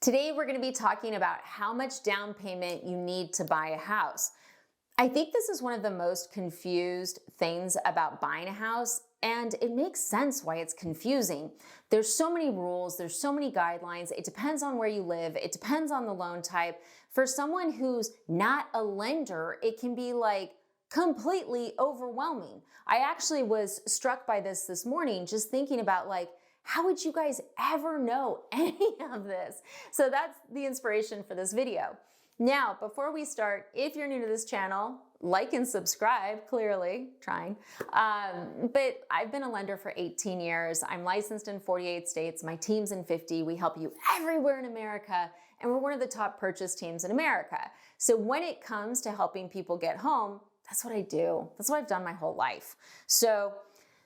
Today we're going to be talking about how much down payment you need to buy a house. I think this is one of the most confused things about buying a house, and it makes sense why it's confusing. There's so many rules, there's so many guidelines, it depends on where you live, it depends on the loan type. For someone who's not a lender, it can be like completely overwhelming. I actually was struck by this morning, just thinking about how would you guys ever know any of this? So that's the inspiration for this video. Now, before we start, if you're new to this channel, like and subscribe, clearly, trying. But I've been a lender for 18 years. I'm licensed in 48 states. My team's in 50. We help you everywhere in America, and we're one of the top purchase teams in America. So when it comes to helping people get home, that's what I do. That's what I've done my whole life. So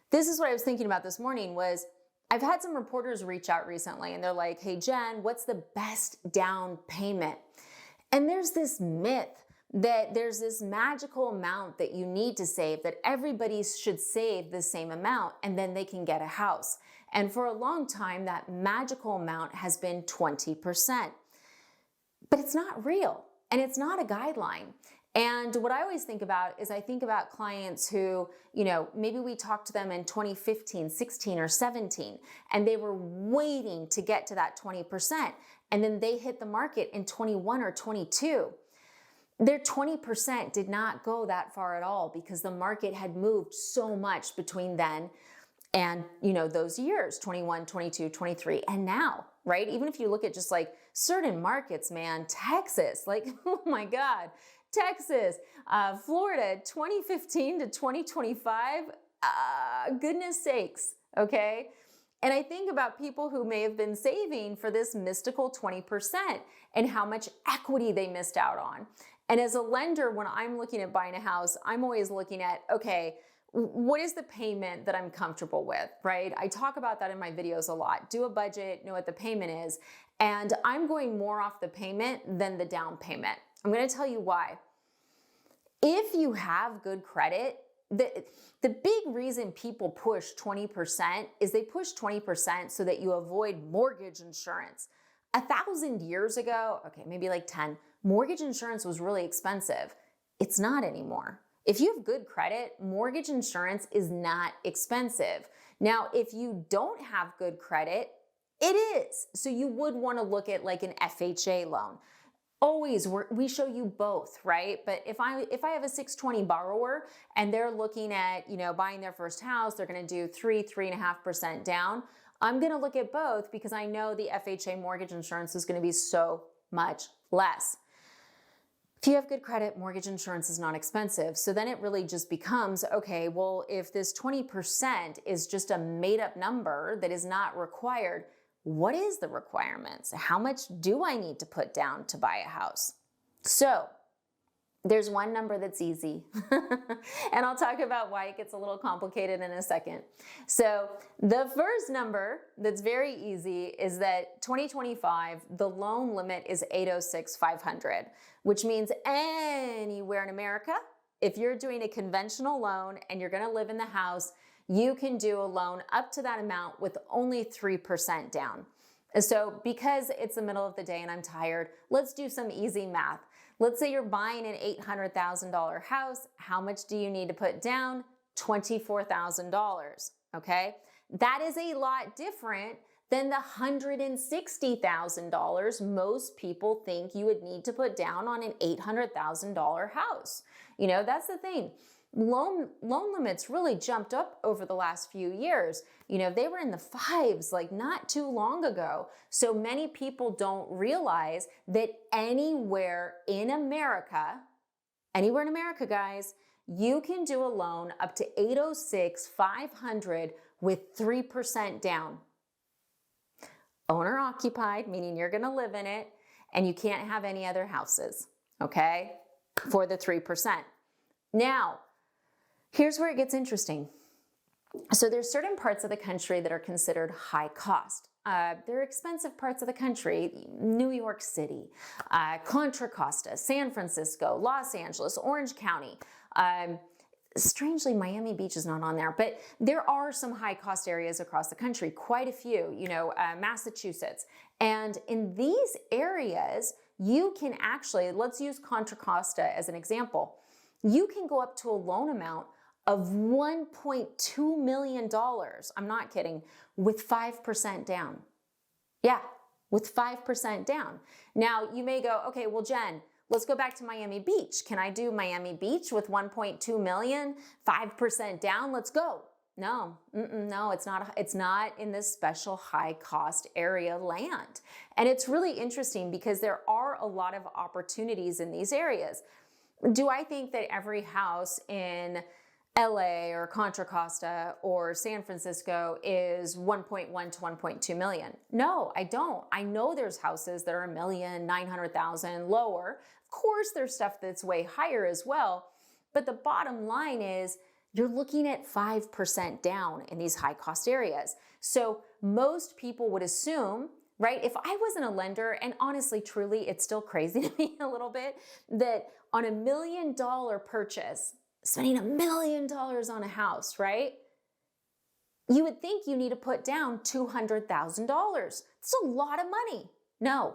this is what I was thinking about this morning was, I've had some reporters reach out recently and they're like, hey Jen, what's the best down payment? And there's this myth that there's this magical amount that you need to save, that everybody should save the same amount and then they can get a house. And for a long time, that magical amount has been 20%. But it's not real and it's not a guideline. And what I always think about is I think about clients who, maybe we talked to them in 2015, 16, or 17, and they were waiting to get to that 20%. And then they hit the market in 21 or 22. Their 20% did not go that far at all because the market had moved so much between then and, those years, 21, 22, 23, and now, right? Even if you look at just certain markets, man, Texas, oh my God, Texas, Florida, 2015 to 2025, goodness sakes, okay? And I think about people who may have been saving for this mystical 20% and how much equity they missed out on. And as a lender, when I'm looking at buying a house, I'm always looking at, okay, what is the payment that I'm comfortable with, right? I talk about that in my videos a lot. Do a budget, know what the payment is. And I'm going more off the payment than the down payment. I'm going to tell you why. If you have good credit, the big reason people push 20% is they push 20% so that you avoid mortgage insurance. 1,000 years ago, okay, maybe 10, mortgage insurance was really expensive. It's not anymore. If you have good credit, mortgage insurance is not expensive. Now, if you don't have good credit, it is. So you would want to look at an FHA loan. Always, we show you both, right? But if I have a 620 borrower and they're looking at, buying their first house, they're going to do 3.5% down. I'm going to look at both because I know the FHA mortgage insurance is going to be so much less. If you have good credit, mortgage insurance is not expensive. So then it really just becomes, okay, well, if this 20% is just a made up number that is not required, what is the requirements? How much do I need to put down to buy a house? So there's one number that's easy, and I'll talk about why it gets a little complicated in a second. So the first number that's very easy is that 2025, the loan limit is $806,500, which means anywhere in America, if you're doing a conventional loan and you're gonna live in the house, you can do a loan up to that amount with only 3% down. So because it's the middle of the day and I'm tired, let's do some easy math. Let's say you're buying an $800,000 house. How much do you need to put down? $24,000, okay? That is a lot different than the $160,000 most people think you would need to put down on an $800,000 house. That's the thing. Loan limits really jumped up over the last few years. They were in the 5s not too long ago. So many people don't realize that anywhere in America, guys, you can do a loan up to $806,500 with 3% down. Owner occupied, meaning you're going to live in it and you can't have any other houses, okay, for the 3%. Now, here's where it gets interesting. So there's certain parts of the country that are considered high cost. They're expensive parts of the country: New York City, Contra Costa, San Francisco, Los Angeles, Orange County. Strangely, Miami Beach is not on there, but there are some high cost areas across the country, quite a few, Massachusetts. And in these areas, you can actually, let's use Contra Costa as an example. You can go up to a loan amount of $1.2 million. I'm not kidding, with 5% down. Yeah, with 5% down. Now you may go, okay, well, Jen, let's go back to Miami Beach. Can I do Miami Beach with 1.2 million, 5% down? Let's go. No, no, it's not in this special high cost area land. And it's really interesting because there are a lot of opportunities in these areas. Do I think that every house in LA or Contra Costa or San Francisco is 1.1 to 1.2 million? No, I don't. I know there's houses that are 1,900,000 lower. Of course, there's stuff that's way higher as well. But the bottom line is you're looking at 5% down in these high cost areas. So most people would assume, right? If I wasn't a lender, and honestly, truly, it's still crazy to me a little bit, that on $1 million purchase, spending $1 million on a house, right? You would think you need to put down $200,000. It's a lot of money. No,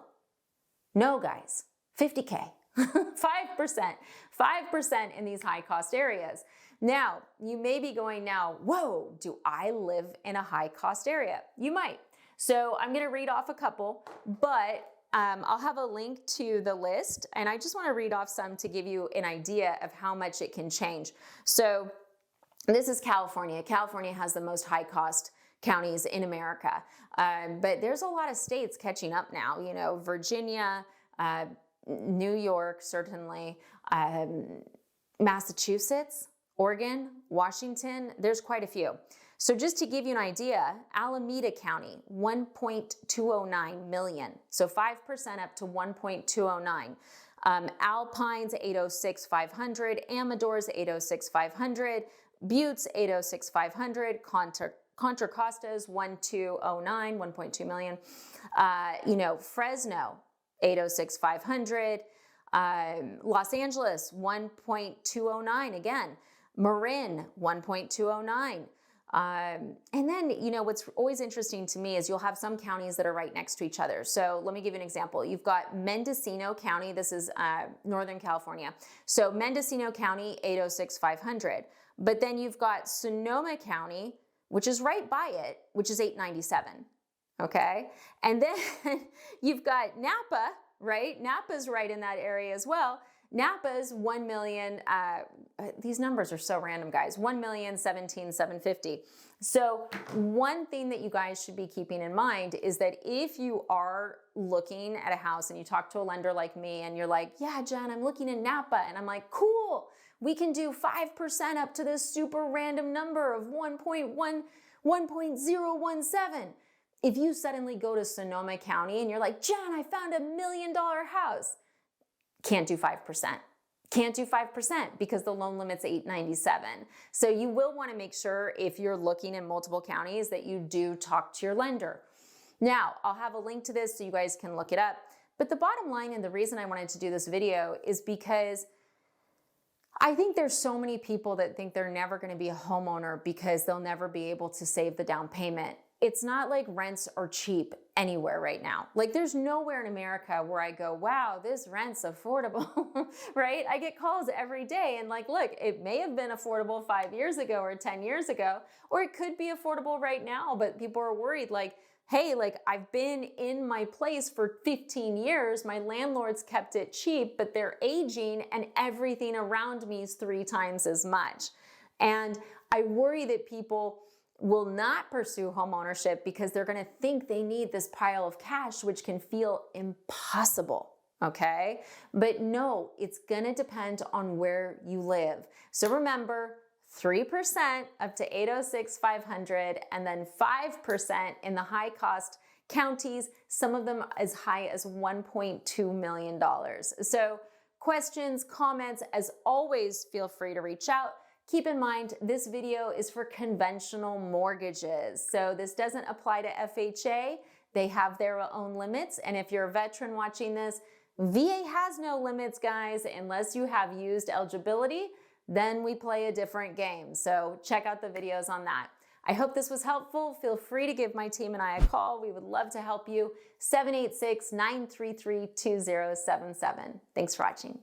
guys, 50K, 5% in these high cost areas. Now, you may be going now, whoa, do I live in a high cost area? You might. So I'm going to read off a couple, but I'll have a link to the list, and I just want to read off some to give you an idea of how much it can change. So this is California. California has the most high cost counties in America, but there's a lot of states catching up now. Virginia, New York, certainly, Massachusetts, Oregon, Washington, there's quite a few. So just to give you an idea, Alameda County, 1.209 million. So 5% up to 1.209. Alpines, 806,500. Amador's, 806,500. Buttes, 806,500. Contra Costa's, 1.209, 1.2 million. Fresno, 806,500. Los Angeles, 1.209 again. Marin, 1.209. And then, what's always interesting to me is you'll have some counties that are right next to each other. So let me give you an example. You've got Mendocino County. This is Northern California. So Mendocino County, 806,500. But then you've got Sonoma County, which is right by it, which is 897. Okay. And then you've got Napa, right? Napa's right in that area as well. Napa's 1 million, these numbers are so random, guys, 1,017,750. So one thing that you guys should be keeping in mind is that if you are looking at a house and you talk to a lender like me and you're like, yeah, Jen, I'm looking in Napa, and I'm like, cool, we can do 5% up to this super random number of 1.017. If you suddenly go to Sonoma County and you're like, Jen, I found $1 million house, can't do 5%. Can't do 5% because the loan limit's 897. So you will want to make sure if you're looking in multiple counties that you do talk to your lender. Now, I'll have a link to this so you guys can look it up. But the bottom line and the reason I wanted to do this video is because I think there's so many people that think they're never going to be a homeowner because they'll never be able to save the down payment. It's not like rents are cheap anywhere right now. Like there's nowhere in America where I go, wow, this rent's affordable, right? I get calls every day and like, look, it may have been affordable 5 years ago or 10 years ago, or it could be affordable right now, but people are worried like, hey, like I've been in my place for 15 years. My landlord's kept it cheap, but they're aging and everything around me is 3 times as much. And I worry that people will not pursue homeownership because they're going to think they need this pile of cash, which can feel impossible. Okay. But no, it's going to depend on where you live. So remember, 3% up to 806,500 and then 5% in the high cost counties, some of them as high as $1.2 million. So questions, comments, as always, feel free to reach out. Keep in mind, this video is for conventional mortgages. So this doesn't apply to FHA. They have their own limits. And if you're a veteran watching this, VA has no limits, guys, unless you have used eligibility. then we play a different game. So check out the videos on that. I hope this was helpful. Feel free to give my team and I a call. We would love to help you. 786-933-2077. Thanks for watching.